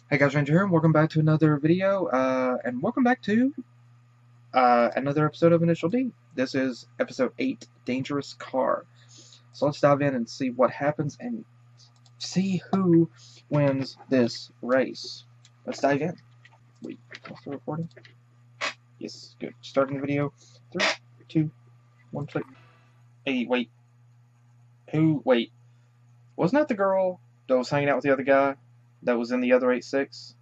Hey guys, Ranger here, and welcome back to another video, and welcome back to another episode of Initial D. This is episode 8, Dangerous Car. So let's dive in and see what happens and see who wins this race. Let's dive in. Wait, am I still recording? Yes, good. Starting the video. 3, 2, 1, click. Hey, wait. Wait. Wasn't that the girl that was hanging out with the other guy that was in the other 8-6?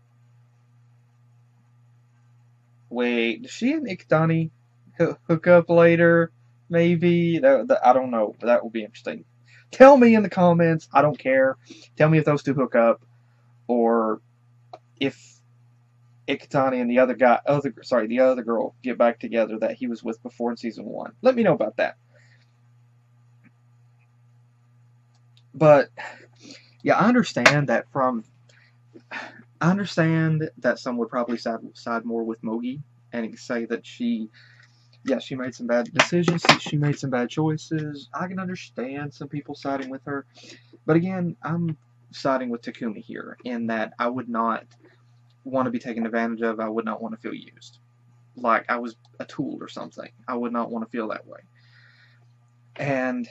Wait, does she and Ikdani hook up later? Maybe? I don't know. That will be interesting. Tell me in the comments. I don't care. Tell me if those two hook up, or if Ikitani and the other girl get back together that he was with before in season 1. Let me know about that. But yeah, I understand that some would probably side more with Mogi and say that she made some bad decisions. She made some bad choices. I can understand some people siding with her. But again, I'm siding with Takumi here in that I would not want to be taken advantage of. I would not want to feel used. Like I was a tool or something. I would not want to feel that way. And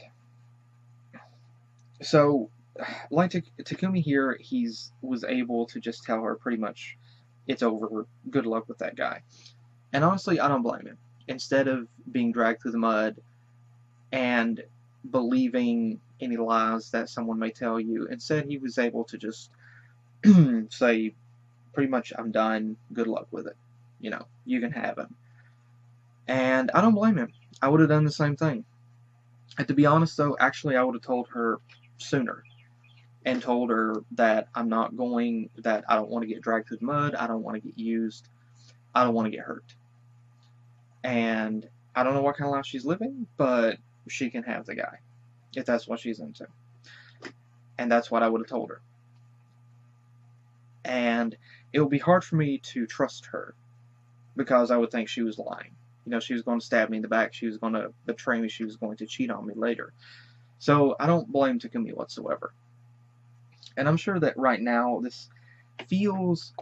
so, like Takumi here, was able to just tell her pretty much, it's over, good luck with that guy. And honestly, I don't blame him. Instead of being dragged through the mud and believing any lies that someone may tell you, instead he was able to just say, pretty much, I'm done, good luck with it. You know, you can have him. And I don't blame him. I would have done the same thing. And to be honest, though, actually, I would have told her sooner and told her that I don't want to get dragged through the mud, I don't want to get used, I don't want to get hurt. And I don't know what kind of life she's living, but she can have the guy, if that's what she's into. And that's what I would have told her. And it would be hard for me to trust her, because I would think she was lying. You know, she was going to stab me in the back, she was going to betray me, she was going to cheat on me later. So I don't blame Takumi whatsoever. And I'm sure that right now this feels,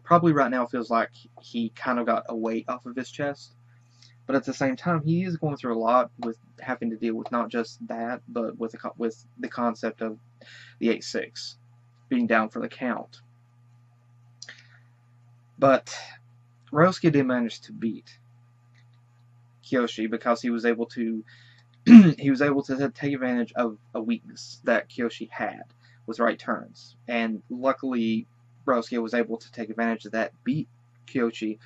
probably right now feels like he kind of got a weight off of his chest. But at the same time, he is going through a lot with having to deal with not just that, but with the concept of the 8-6 being down for the count. But Ryosuke did manage to beat Kyoshi because he was able to take advantage of a weakness that Kyoshi had with right turns, and luckily Ryosuke was able to take advantage of that, beat Kyoshi,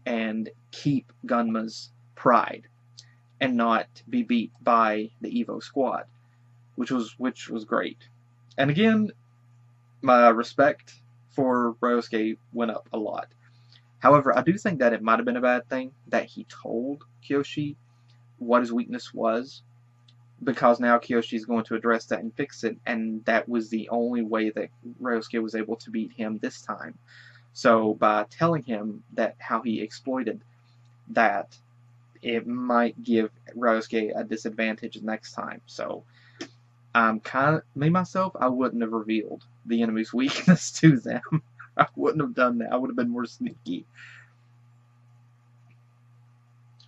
and keep Gunma's pride, and not be beat by the Evo squad, which was great. And again, my respect for Ryosuke went up a lot. However, I do think that it might have been a bad thing that he told Kyoshi what his weakness was, because now Kyoshi is going to address that and fix it, and that was the only way that Ryosuke was able to beat him this time. So by telling him that how he exploited that, it might give Ryosuke a disadvantage next time. So I'm myself, I wouldn't have revealed the enemy's weakness to them. I wouldn't have done that. I would have been more sneaky.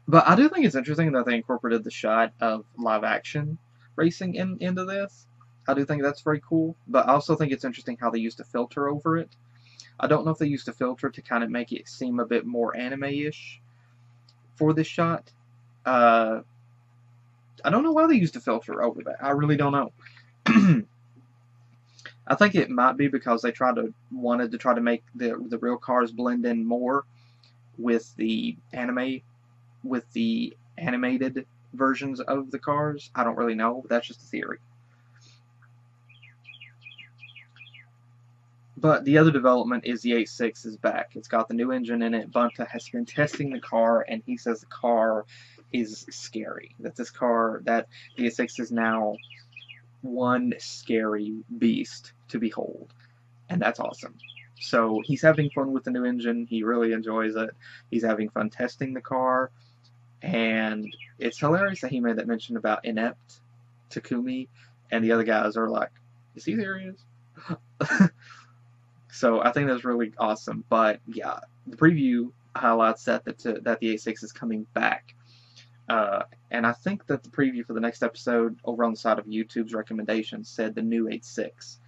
But I do think it's interesting that they incorporated the shot of live action racing into this. I do think that's very cool. But I also think it's interesting how they used a filter over it. I don't know if they used a filter to kind of make it seem a bit more anime-ish for this shot. I don't know why they used a filter over that. I really don't know. I think it might be because they wanted to try to make the real cars blend in more with the animated versions of the cars. I don't really know, but that's just a theory. But the other development is the 8-6 is back. It's got the new engine in it. Bunta has been testing the car, and he says the car is scary. That the 8-6 is now one scary beast to behold. And that's awesome. So he's having fun with the new engine. He really enjoys it. He's having fun testing the car. And it's hilarious that he made that mention about inept Takumi, and the other guys are like, is he serious? So I think that's really awesome. But yeah, the preview highlights that the A6 is coming back. And I think that the preview for the next episode over on the side of YouTube's recommendations said the new 86.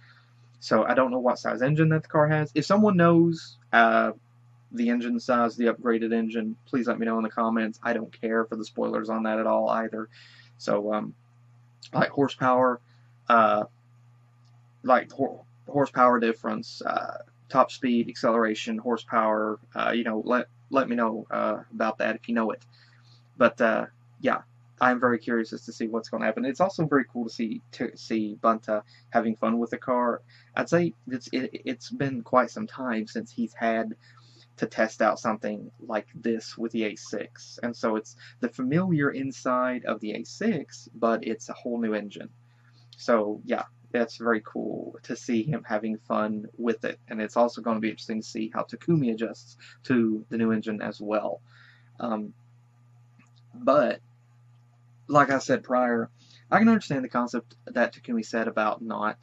So I don't know what size engine that the car has. If someone knows the engine size, the upgraded engine, please let me know in the comments. I don't care for the spoilers on that at all either. So like horsepower, like horsepower difference, top speed, acceleration, horsepower. Let me know about that if you know it. But yeah, I'm very curious as to see what's going to happen. It's also very cool to see Bunta having fun with the car. I'd say it's been quite some time since he's had to test out something like this with the A6, and so it's the familiar inside of the A6, but it's a whole new engine. So yeah, that's very cool to see him having fun with it, and it's also going to be interesting to see how Takumi adjusts to the new engine as well. But like I said prior, I can understand the concept that Takumi said about not.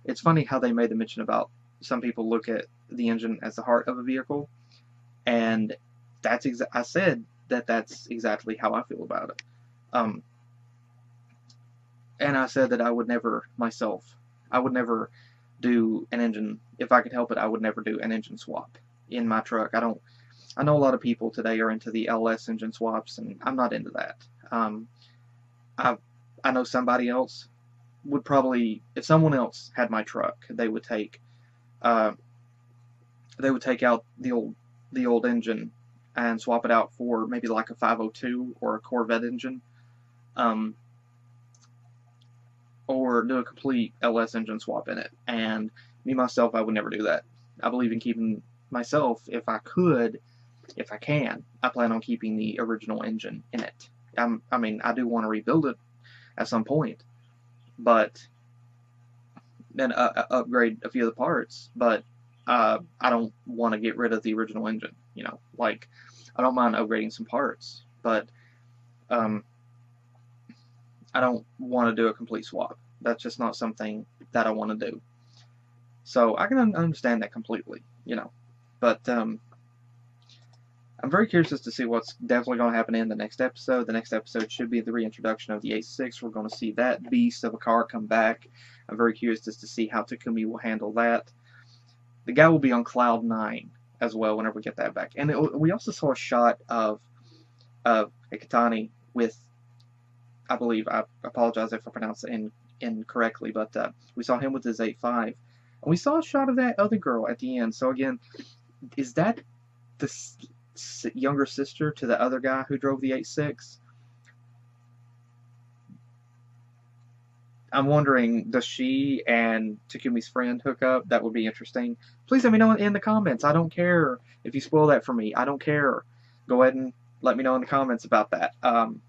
It's funny how they made the mention about some people look at the engine as the heart of a vehicle, and I said that's exactly how I feel about it. And I said that I would never do an engine, if I could help it, I would never do an engine swap in my truck. I know a lot of people today are into the LS engine swaps, and I'm not into that. I know somebody else would probably, if someone else had my truck, they would take out the old engine and swap it out for maybe like a 502 or a Corvette engine, or do a complete LS engine swap in it. And me myself, I would never do that. I believe in keeping myself, if I can. I plan on keeping the original engine in it. I mean, I do want to rebuild it at some point, but then upgrade a few of the parts. But I don't want to get rid of the original engine. Like, I don't mind upgrading some parts, but I don't want to do a complete swap. That's just not something that I want to do. So I can understand that completely, But I'm very curious as to see what's definitely going to happen in the next episode. The next episode should be the reintroduction of the A6. We're going to see that beast of a car come back. I'm very curious as to see how Takumi will handle that. The guy will be on cloud 9 as well whenever we get that back. And we also saw a shot of Iketani with, I believe, I apologize if I pronounced it incorrectly, but we saw him with his 8.5. And we saw a shot of that other girl at the end. So again, is that the younger sister to the other guy who drove the 8.6? I'm wondering, does she and Takumi's friend hook up? That would be interesting. Please let me know in the comments. I don't care if you spoil that for me. I don't care. Go ahead and let me know in the comments about that. And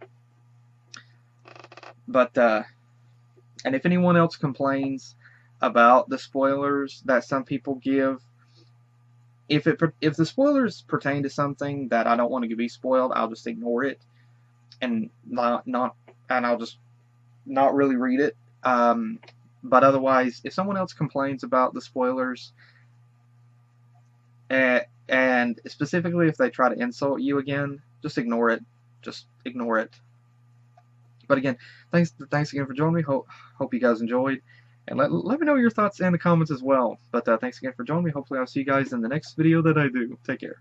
if anyone else complains about the spoilers that some people give, if the spoilers pertain to something that I don't want to be spoiled, I'll just ignore it and I'll just not really read it. But otherwise, if someone else complains about the spoilers, and specifically if they try to insult you again, just ignore it. Just ignore it. But again, thanks again for joining me. Hope you guys enjoyed. And let me know your thoughts in the comments as well. But thanks again for joining me. Hopefully I'll see you guys in the next video that I do. Take care.